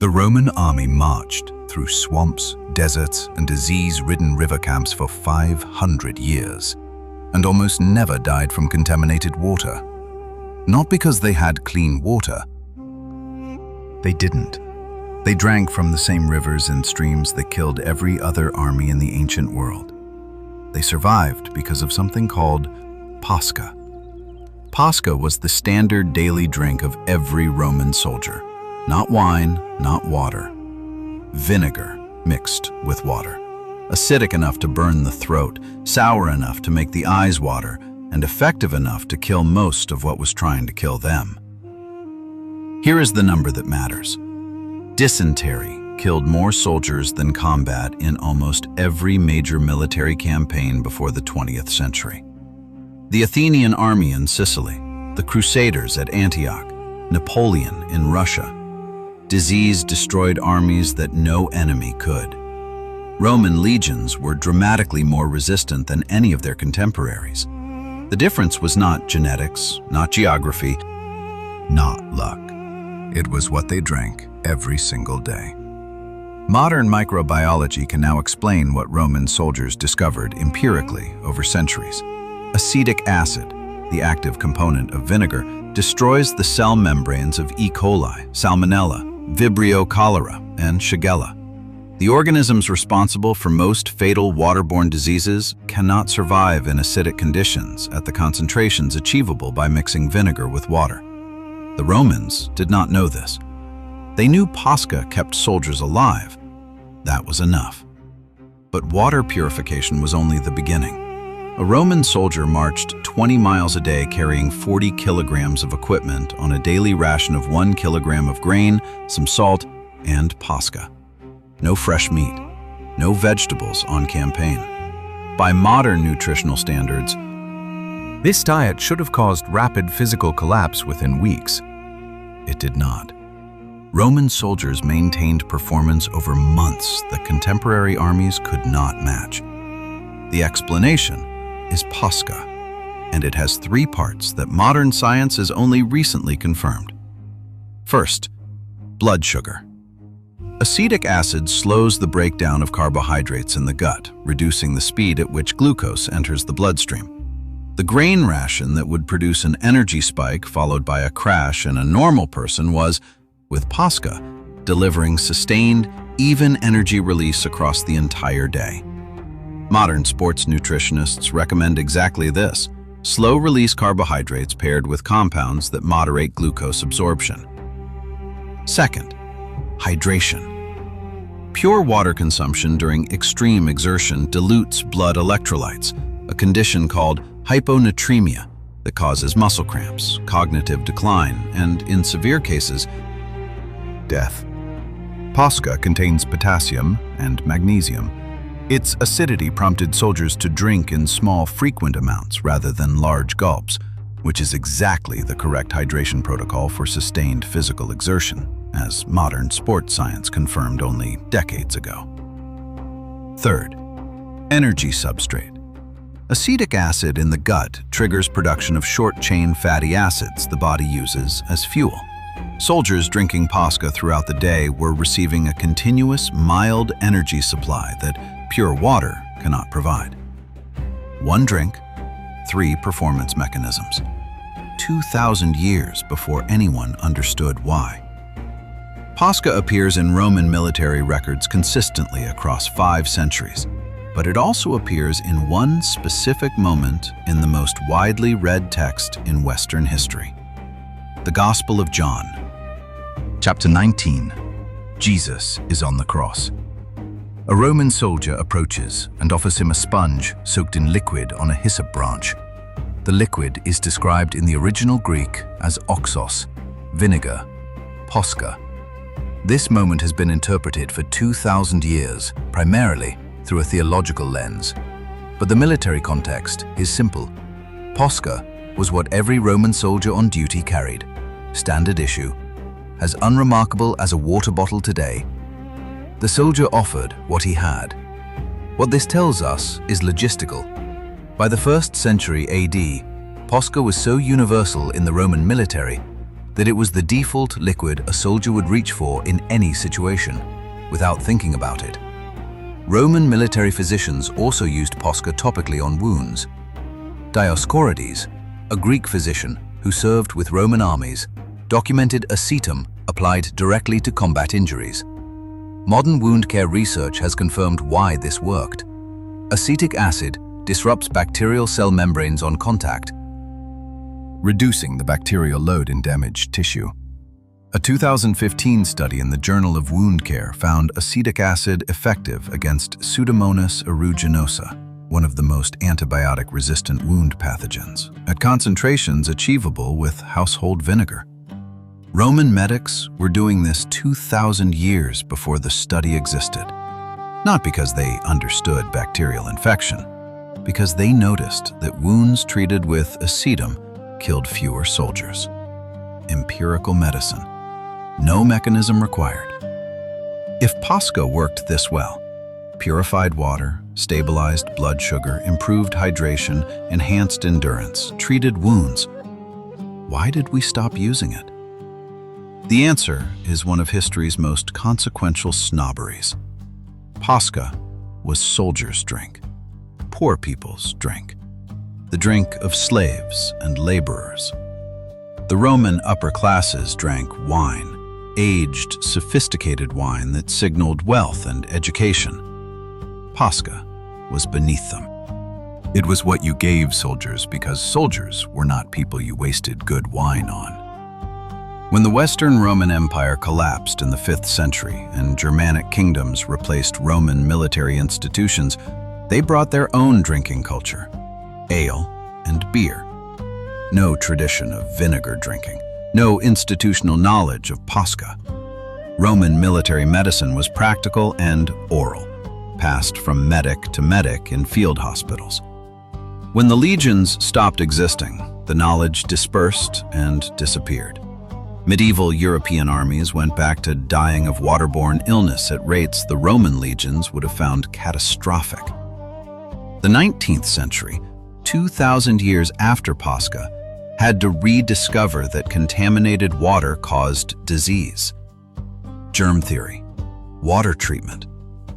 The Roman army marched through swamps, deserts, and disease-ridden river camps for 500 years, and almost never died from contaminated water. Not because they had clean water. They didn't. They drank from the same rivers and streams that killed every other army in the ancient world. They survived because of something called Posca. Posca was the standard daily drink of every Roman soldier. Not wine, not water. Vinegar mixed with water. Acidic enough to burn the throat, sour enough to make the eyes water, and effective enough to kill most of what was trying to kill them. Here is the number that matters. Dysentery killed more soldiers than combat in almost every major military campaign before the 20th century. The Athenian army in Sicily, the Crusaders at Antioch, Napoleon in Russia. Disease destroyed armies that no enemy could. Roman legions were dramatically more resistant than any of their contemporaries. The difference was not genetics, not geography, not luck. It was what they drank every single day. Modern microbiology can now explain what Roman soldiers discovered empirically over centuries. Acetic acid, the active component of vinegar, destroys the cell membranes of E. coli, Salmonella, Vibrio cholera, and Shigella. The organisms responsible for most fatal waterborne diseases cannot survive in acidic conditions at the concentrations achievable by mixing vinegar with water. The Romans did not know this. They knew Posca kept soldiers alive. That was enough. But water purification was only the beginning. A Roman soldier marched 20 miles a day carrying 40 kilograms of equipment on a daily ration of 1 kilogram of grain, some salt, and Posca. No fresh meat, no vegetables on campaign. By modern nutritional standards, this diet should have caused rapid physical collapse within weeks. It did not. Roman soldiers maintained performance over months that contemporary armies could not match. The explanation is Posca, and it has 3 parts that modern science has only recently confirmed. First, blood sugar. Acetic acid slows the breakdown of carbohydrates in the gut, reducing the speed at which glucose enters the bloodstream. The grain ration that would produce an energy spike followed by a crash in a normal person was, with Posca, delivering sustained, even energy release across the entire day. Modern sports nutritionists recommend exactly this: slow-release carbohydrates paired with compounds that moderate glucose absorption. Second, hydration. Pure water consumption during extreme exertion dilutes blood electrolytes, a condition called hyponatremia that causes muscle cramps, cognitive decline, and, in severe cases, death. Posca contains potassium and magnesium. Its acidity prompted soldiers to drink in small, frequent amounts rather than large gulps, which is exactly the correct hydration protocol for sustained physical exertion, as modern sports science confirmed only decades ago. Third, energy substrate. Acetic acid in the gut triggers production of short-chain fatty acids the body uses as fuel. Soldiers drinking Posca throughout the day were receiving a continuous, mild energy supply that pure water cannot provide. 1 drink, 3 performance mechanisms. 2,000 years before anyone understood why. Posca appears in Roman military records consistently across 5 centuries, but it also appears in one specific moment in the most widely read text in Western history: the Gospel of John. Chapter 19. Jesus is on the cross. A Roman soldier approaches and offers him a sponge soaked in liquid on a hyssop branch. The liquid is described in the original Greek as oxos, vinegar, posca. This moment has been interpreted for 2,000 years, primarily through a theological lens. But the military context is simple. Posca was what every Roman soldier on duty carried, standard issue, as unremarkable as a water bottle today. The soldier offered what he had. What this tells us is logistical. By the 1st century AD, Posca was so universal in the Roman military that it was the default liquid a soldier would reach for in any situation, without thinking about it. Roman military physicians also used Posca topically on wounds. Dioscorides, a Greek physician who served with Roman armies, documented acetum applied directly to combat injuries. Modern wound care research has confirmed why this worked. Acetic acid disrupts bacterial cell membranes on contact, reducing the bacterial load in damaged tissue. A 2015 study in the Journal of Wound Care found acetic acid effective against Pseudomonas aeruginosa, one of the most antibiotic-resistant wound pathogens, at concentrations achievable with household vinegar. Roman medics were doing this 2,000 years before the study existed, not because they understood bacterial infection, because they noticed that wounds treated with acetum killed fewer soldiers. Empirical medicine. No mechanism required. If Posca worked this well, purified water, stabilized blood sugar, improved hydration, enhanced endurance, treated wounds, why did we stop using it? The answer is one of history's most consequential snobberies. Posca was soldiers' drink, poor people's drink, the drink of slaves and laborers. The Roman upper classes drank wine, aged, sophisticated wine that signaled wealth and education. Posca was beneath them. It was what you gave soldiers because soldiers were not people you wasted good wine on. When the Western Roman Empire collapsed in the 5th century and Germanic kingdoms replaced Roman military institutions, they brought their own drinking culture, ale and beer. No tradition of vinegar drinking, no institutional knowledge of Posca. Roman military medicine was practical and oral, passed from medic to medic in field hospitals. When the legions stopped existing, the knowledge dispersed and disappeared. Medieval European armies went back to dying of waterborne illness at rates the Roman legions would have found catastrophic. The 19th century, 2,000 years after Posca, had to rediscover that contaminated water caused disease. Germ theory, water treatment,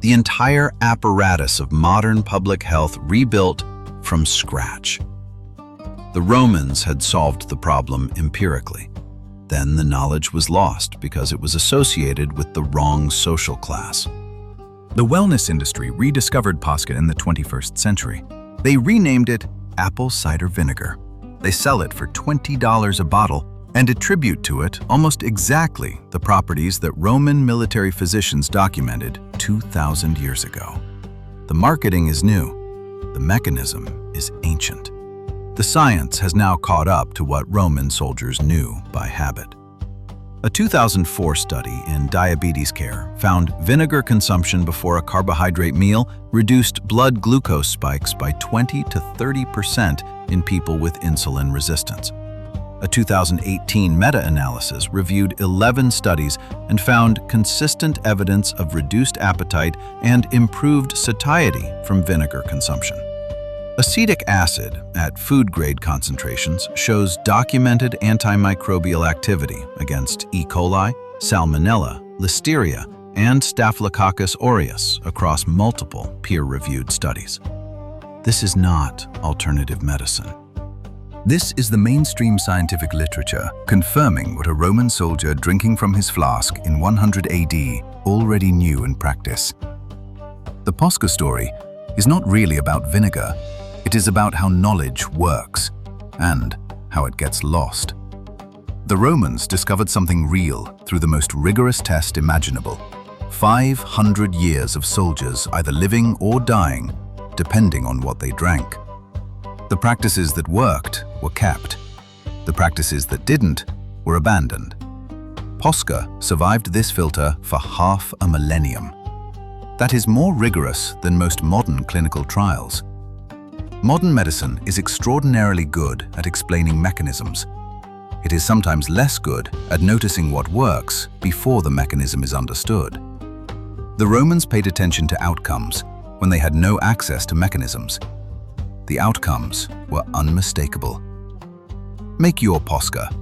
the entire apparatus of modern public health rebuilt from scratch. The Romans had solved the problem empirically. Then the knowledge was lost because it was associated with the wrong social class. The wellness industry rediscovered Posca in the 21st century. They renamed it apple cider vinegar. They sell it for $20 a bottle and attribute to it almost exactly the properties that Roman military physicians documented 2,000 years ago. The marketing is new. The mechanism is ancient. The science has now caught up to what Roman soldiers knew by habit. A 2004 study in diabetes care found vinegar consumption before a carbohydrate meal reduced blood glucose spikes by 20 to 30% in people with insulin resistance. A 2018 meta-analysis reviewed 11 studies and found consistent evidence of reduced appetite and improved satiety from vinegar consumption. Acetic acid at food-grade concentrations shows documented antimicrobial activity against E. coli, Salmonella, Listeria, and Staphylococcus aureus across multiple peer-reviewed studies. This is not alternative medicine. This is the mainstream scientific literature confirming what a Roman soldier drinking from his flask in 100 AD already knew in practice. The Posca story is not really about vinegar. It is about how knowledge works and how it gets lost. The Romans discovered something real through the most rigorous test imaginable. 500 years of soldiers either living or dying, depending on what they drank. The practices that worked were kept. The practices that didn't were abandoned. Posca survived this filter for half a millennium. That is more rigorous than most modern clinical trials. Modern medicine is extraordinarily good at explaining mechanisms. It is sometimes less good at noticing what works before the mechanism is understood. The Romans paid attention to outcomes when they had no access to mechanisms. The outcomes were unmistakable. Make your Posca.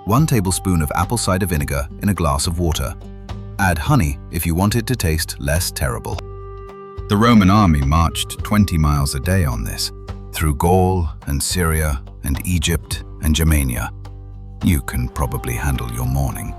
1 tablespoon of apple cider vinegar in a glass of water. Add honey if you want it to taste less terrible. The Roman army marched 20 miles a day on this, through Gaul and Syria and Egypt and Germania. You can probably handle your morning.